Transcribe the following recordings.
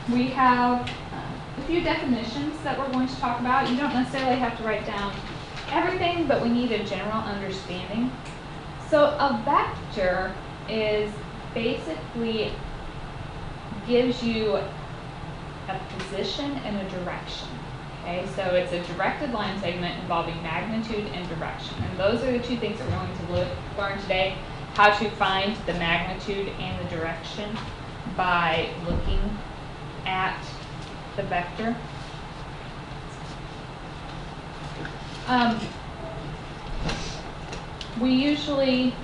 we have a few definitions that we're going to talk about. You don't necessarily have to write down everything, but we need a general understanding. So a vector is basically gives you a position and a direction. Okay, so it's a directed line segment involving magnitude and direction. And those are the two things that we're going to learn today. How to find the magnitude and the direction by looking at the vector. We usually,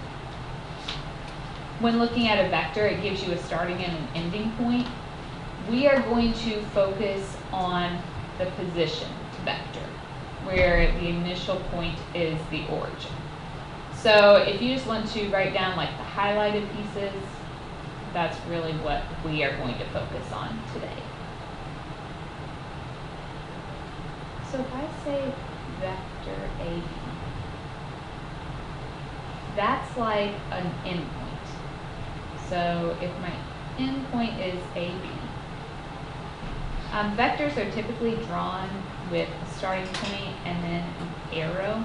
when looking at a vector, it gives you a starting and an ending point. We are going to focus on the position vector, where the initial point is the origin. So if you just want to write down like the highlighted pieces, that's really what we are going to focus on today. So if I say vector AB, that's like an endpoint. So if my endpoint is AB, vectors are typically drawn with a starting point and then an arrow.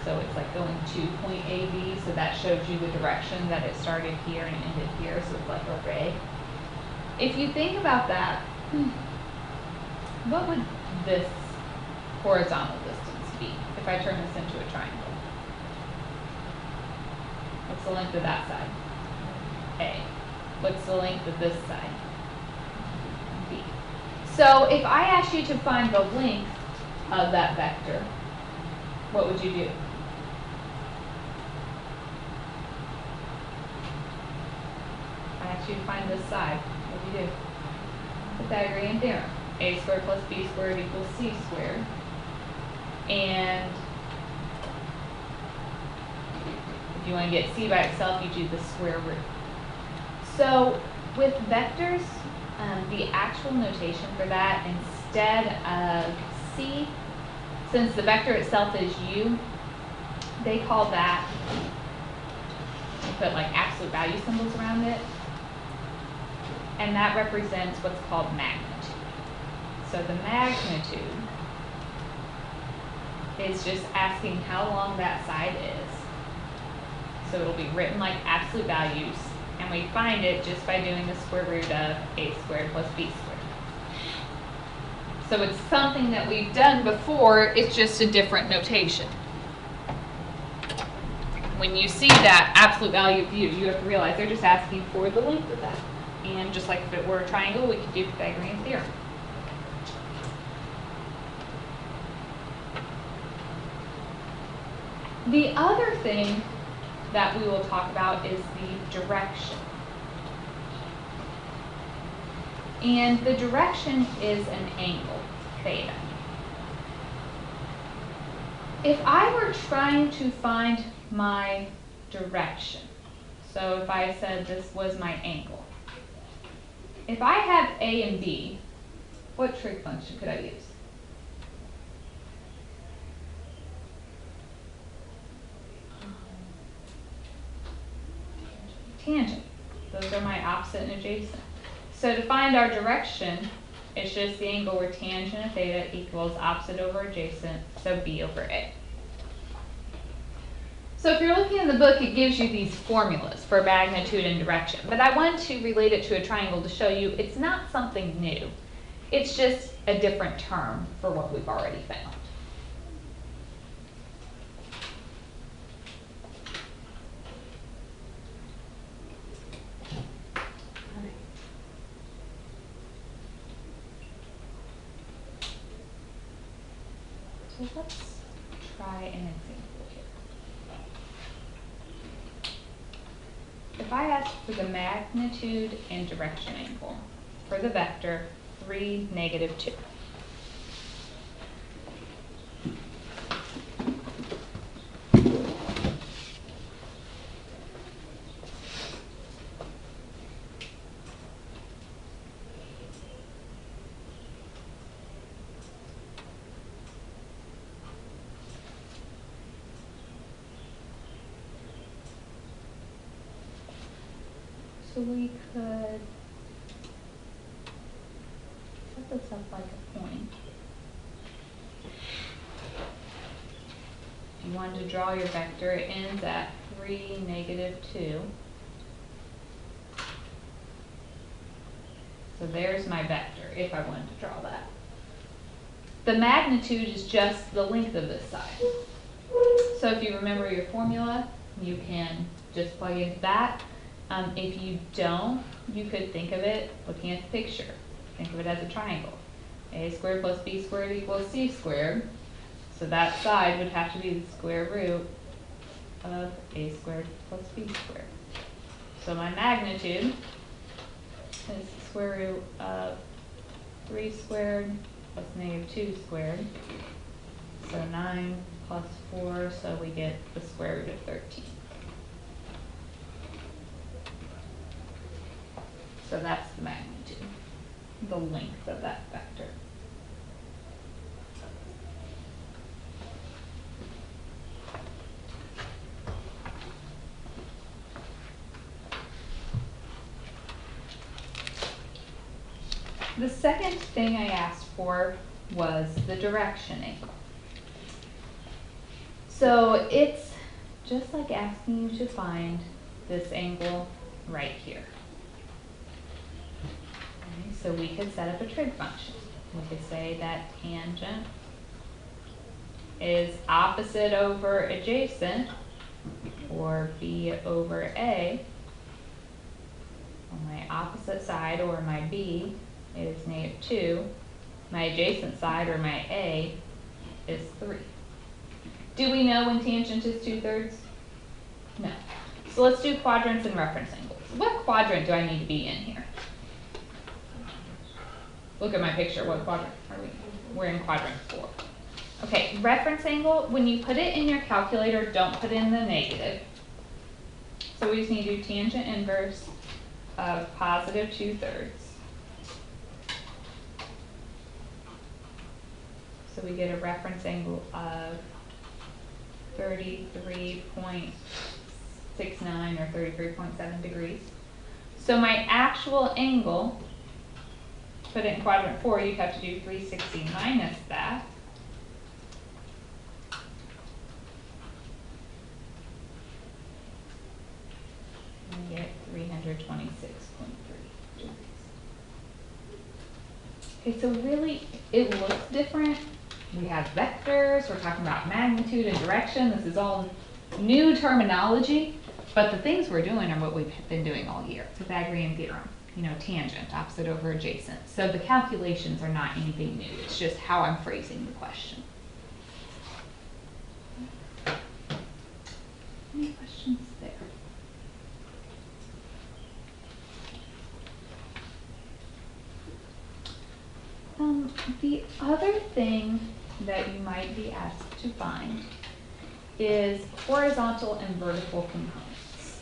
So it's like going to point AB, so that shows you the direction that it started here and ended here, so it's like a ray. If you think about that, what would this horizontal distance be if I turn this into a triangle? What's the length of that side? A. What's the length of this side? B. So if I asked you to find the length of that vector, what would you do? I asked you to find this side. What would you do? Pythagorean theorem. A squared plus B squared equals C squared. And if you want to get C by itself, you do the square root. So with vectors, the actual notation for that, instead of C, since the vector itself is U, they call that, they put like absolute value symbols around it, and that represents what's called magnitude. So the magnitude is just asking how long that side is. So it'll be written like absolute values, and we find it just by doing the square root of A squared plus B squared. So it's something that we've done before, it's just a different notation. When you see that absolute value of U, you have to realize they're just asking for the length of that. And just like if it were a triangle, we could do Pythagorean theorem. The other thing that we will talk about is the direction. And the direction is an angle, theta. If I were trying to find my direction, so if I said this was my angle, if I have A and B, what trig function could I use? Tangent. Those are my opposite and adjacent. So to find our direction, it's just the angle where tangent of theta equals opposite over adjacent, so B over A. So if you're looking in the book, it gives you these formulas for magnitude and direction. But I wanted to relate it to a triangle to show you it's not something new. It's just a different term for what we've already found. So let's try an example here. If I ask for the magnitude and direction angle for the vector 3, -2. So we could set this up like a point. If you wanted to draw your vector, it ends at 3, -2. So there's my vector, if I wanted to draw that. The magnitude is just the length of this side. So if you remember your formula, you can just plug into that. If you don't, you could think of it looking at the picture. Think of it as a triangle. A squared plus b squared equals c squared. So that side would have to be the square root of a squared plus b squared. So my magnitude is the square root of 3 squared plus -2 squared. So 9 plus 4, so we get the square root of 13. So that's the magnitude, the length of that vector. The second thing I asked for was the direction angle. So it's just like asking you to find this angle right here. Okay, so we could set up a trig function. We could say that tangent is opposite over adjacent, or b over a. On my opposite side, or my b, is -2. My adjacent side, or my a, is 3. Do we know when tangent is 2/3? No. So let's do quadrants and reference angles. What quadrant do I need to be in here? Look at my picture. What quadrant are we? We're in quadrant 4. Okay, reference angle, when you put it in your calculator, don't put in the negative. So we just need to do tangent inverse of positive 2/3. So we get a reference angle of 33.69 or 33.7 degrees. So my actual angle, put it in quadrant 4, you'd have to do 360 minus that. And we get 326.3 degrees. Okay, so really it looks different. We have vectors, we're talking about magnitude and direction. This is all new terminology, but the things we're doing are what we've been doing all year. Pythagorean theorem, you know, tangent, opposite over adjacent. So the calculations are not anything new. It's just how I'm phrasing the question. Any questions there? The other thing that you might be asked to find is horizontal and vertical components.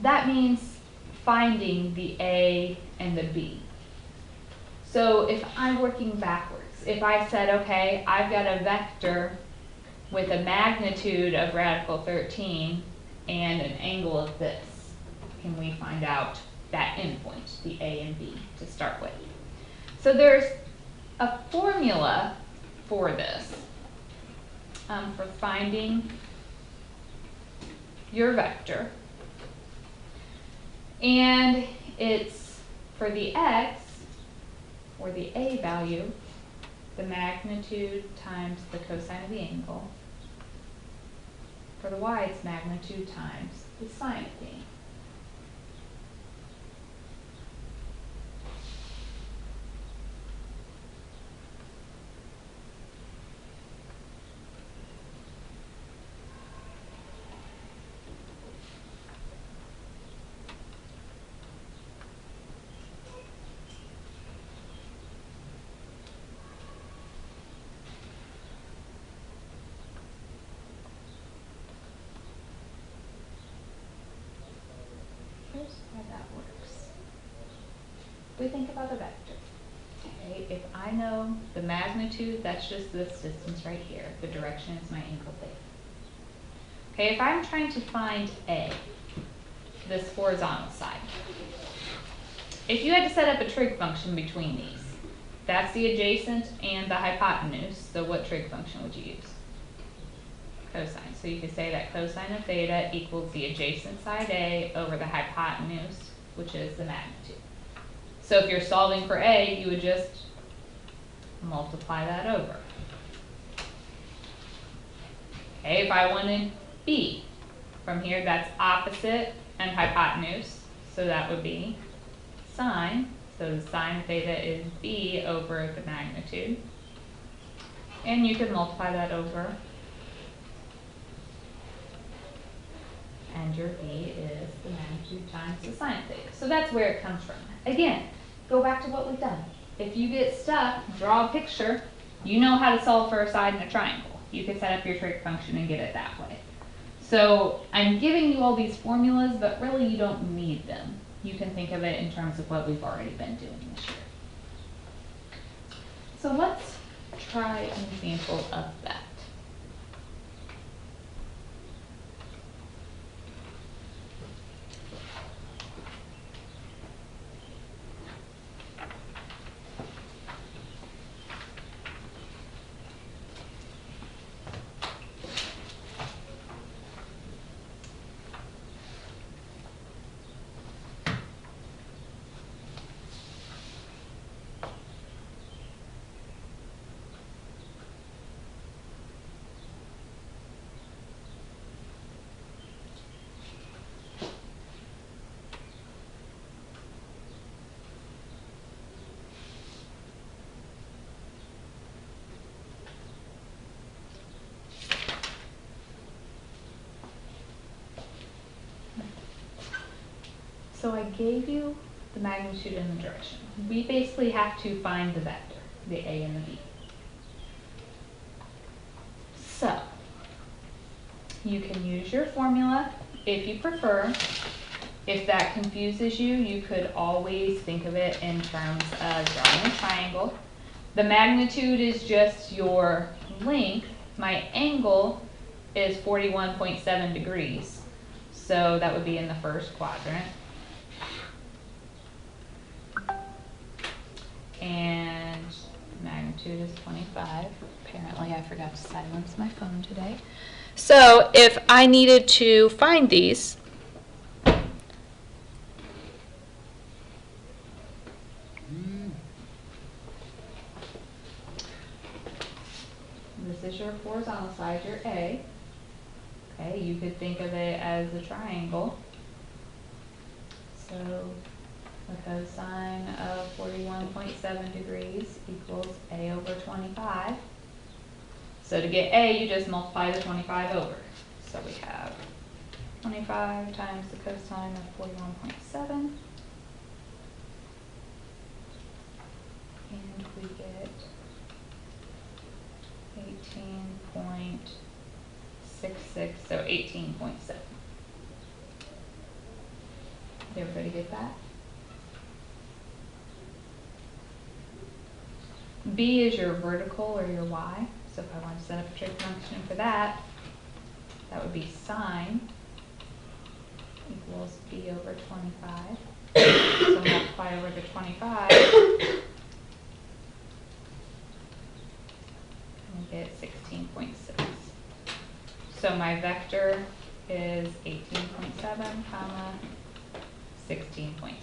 That means finding the A and the B. So if I'm working backwards, if I said, okay, I've got a vector with a magnitude of radical 13 and an angle of this, can we find out that endpoint, the A and B, to start with? So there's a formula for this, for finding your vector. And it's for the x, or the A value, the magnitude times the cosine of the angle. For the y, it's magnitude times the sine of the angle. Here's how that works. We think about a vector. Okay, if I know the magnitude, that's just this distance right here. The direction is my angle theta. Okay, if I'm trying to find A, this horizontal side, if you had to set up a trig function between these, That's the adjacent and the hypotenuse. So what trig function would you use? Cosine. So you could say that cosine of theta equals the adjacent side A over the hypotenuse, which is the magnitude. So if you're solving for A, you would just multiply that over. Okay, if I wanted B, from here that's opposite and hypotenuse, so that would be sine. So the sine of theta is B over the magnitude. And you can multiply that over. And your B is the magnitude times the sine of theta. So that's where it comes from. Again, go back to what we've done. If you get stuck, draw a picture. You know how to solve for a side in a triangle. You can set up your trig function and get it that way. So I'm giving you all these formulas, but really you don't need them. You can think of it in terms of what we've already been doing this year. So let's try an example of that. So I gave you the magnitude and the direction. We basically have to find the vector, the A and the B. So you can use your formula if you prefer. If that confuses you, you could always think of it in terms of drawing a triangle. The magnitude is just your length. My angle is 41.7 degrees. So that would be in the first quadrant. And magnitude is 25. Apparently I forgot to silence my phone today. So if I needed to find these, this is your horizontal side, your A. Okay, you could think of it as a triangle. So the cosine of 41.7 degrees equals A over 25. So to get A, you just multiply the 25 over. So we have 25 times the cosine of 41.7. And we get 18.66, so 18.7. Did everybody get that? B is your vertical or your y. So if I want to set up a trig function for that, that would be sine equals B over 25. So multiply over the 25 and get 16.6. So my vector is 18.7 comma 16.6.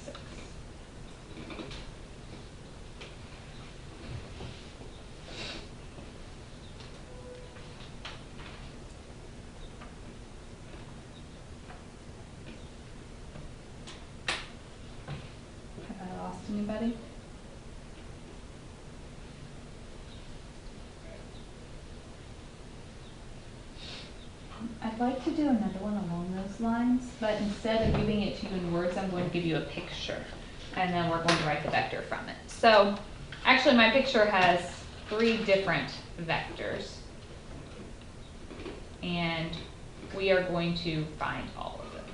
Have I lost anybody? I'd like to do another one along those lines, but instead of giving it to you in words, I'm going to give you a picture, and then we're going to write the vector from it. So actually my picture has 3 different vectors, and we are going to find all of them.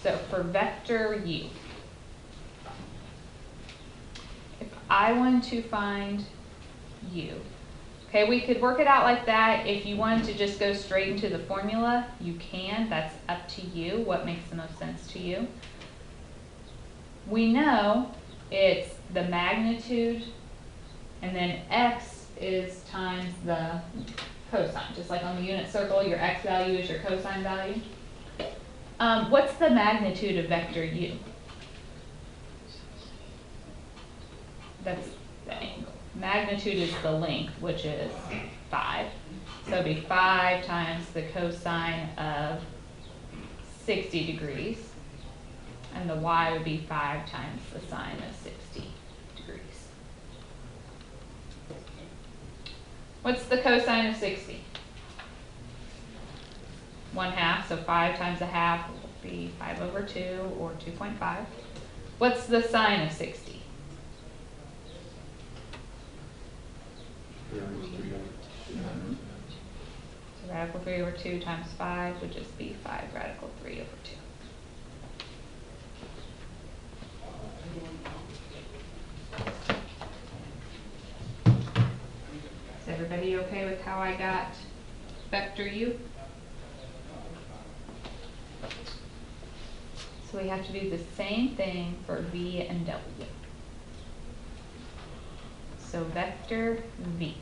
So for vector u, if I want to find u, okay, we could work it out like that. If you wanted to just go straight into the formula, you can. That's up to you, what makes the most sense to you. We know it's the magnitude, and then x is times the cosine. Just like on the unit circle, your x value is your cosine value. What's the magnitude of vector u? That's the angle. Magnitude is the length, which is 5. So it'd be 5 times the cosine of 60 degrees. And the y would be 5 times the sine of 60 degrees. What's the cosine of 60? 1/2, so 5 times 1/2 will be 5/2 or 2.5. What's the sine of 60? So radical 3/2 times 5 would just be 5 radical 3/2. Is everybody okay with how I got vector u? So we have to do the same thing for v and w. So vector v.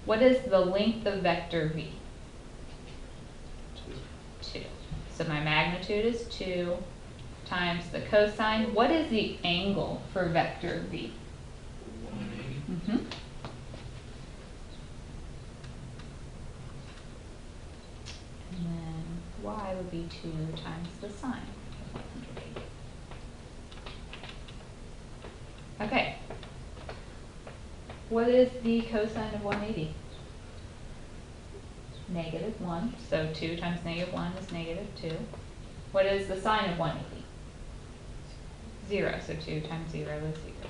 What is the length of vector v? 2. So my magnitude is 2 times the cosine. What is the angle for vector v? 180. And then y would be 2 times the sine of 180. Okay. What is the cosine of 180? -1. So 2 times -1 is -2. What is the sine of 180? 0. So 2 times 0 is 0.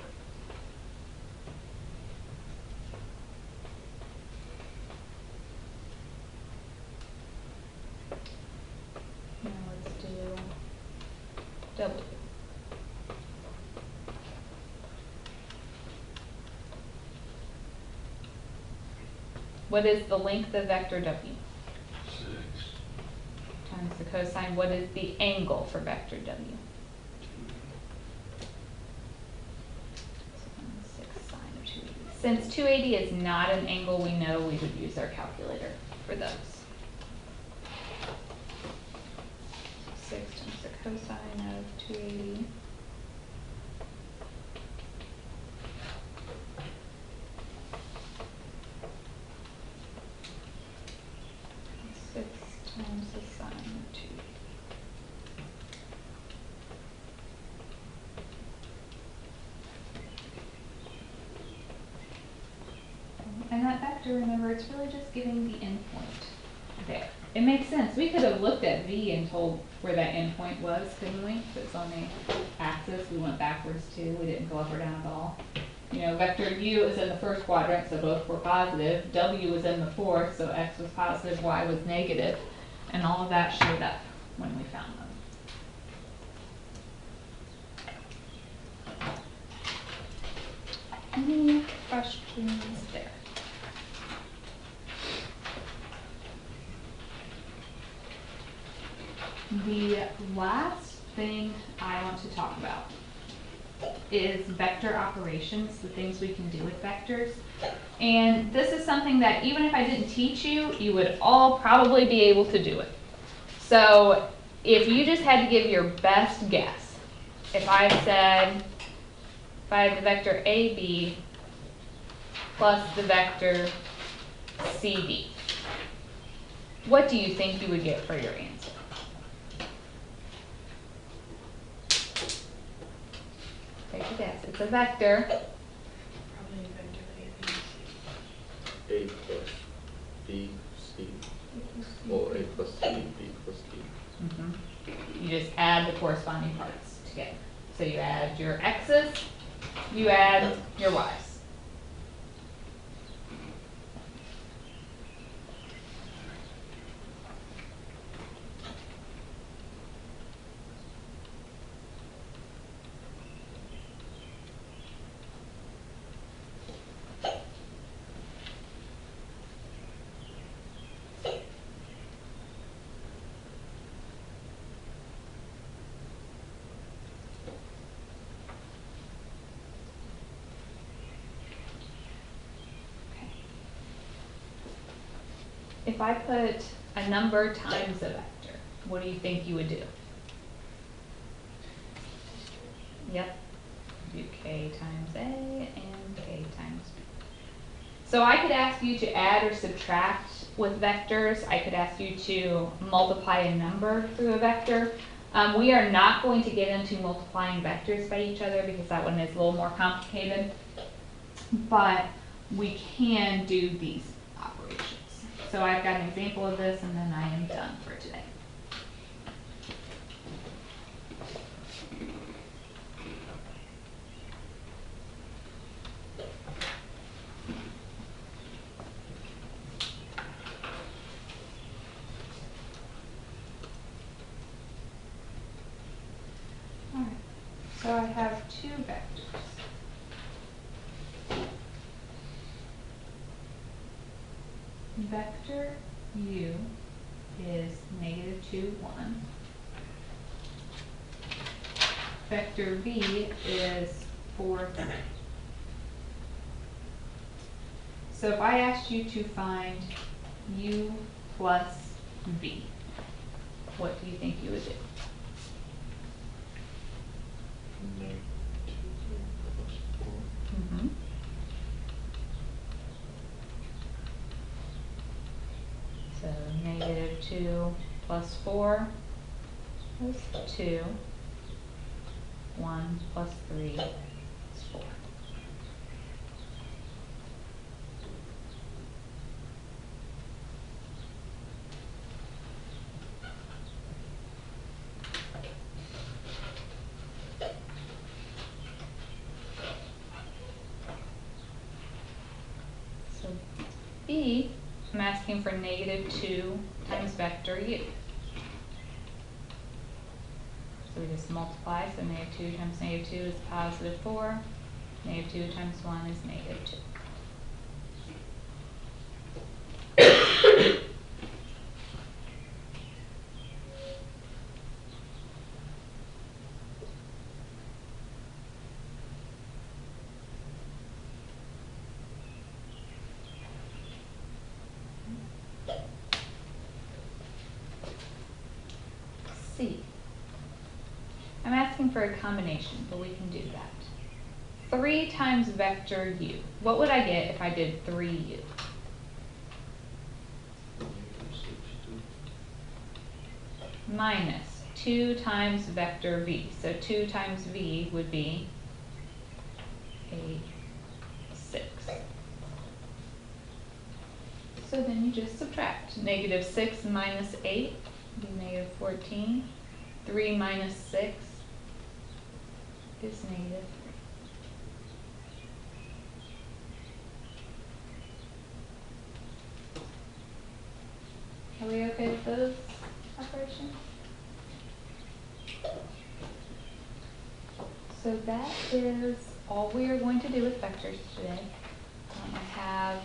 Now let's do w. What is the length of vector w? 6. Times the cosine. What is the angle for vector w? 6 sine of 280. Since 280 is not an angle we know, we would use our calculator for those. 6 times the cosine of 280. Times the sine of 2. And that vector, remember, it's really just giving the endpoint there. It makes sense. We could have looked at v and told where that endpoint was, couldn't we? If it's on the axis, we went backwards too. We didn't go up or down at all. You know, vector u is in the first quadrant, so both were positive. W was in the fourth, so x was positive, y was negative. And all of that showed up when we found them. Any questions there? The last thing I want to talk about is vector operations, the things we can do with vectors. And this is something that even if I didn't teach you, you would all probably be able to do it. So if you just had to give your best guess, if I said, if I had the vector AB plus the vector CD, what do you think you would get for your answer? Take a guess. It's a vector. Probably a vector A, A plus B, C. Well, A plus C, B plus D. You just add the corresponding parts together. So you add your x's, you add your y's. If I put a number times a vector, what do you think you would do? Yep. Do k times A and k times B. So I could ask you to add or subtract with vectors. I could ask you to multiply a number through a vector. We are not going to get into multiplying vectors by each other because that one is a little more complicated. But we can do these operations. So I've got an example of this and then I am done for today. Alright, so I have two vectors. Vector u is -2, 1. Vector v is 4, 3. So if I asked you to find u plus v, what do you think you would do? -2 plus 4. Mm-hmm. So -2 plus 4 is 2. 1 plus 3 is 4. So B, I'm asking for -2 times vector u. So we just multiply, so -2 times -2 is +4. -2 times 1 is -2. C. I'm asking for a combination, but we can do that. 3 times vector u. What would I get if I did 3u? Minus 2 times vector v. So 2 times v would be a 6. So then you just subtract. -6 minus 8 would be -14. 3 minus 6 is -3. Are we okay with those operations? So that is all we are going to do with vectors today. I have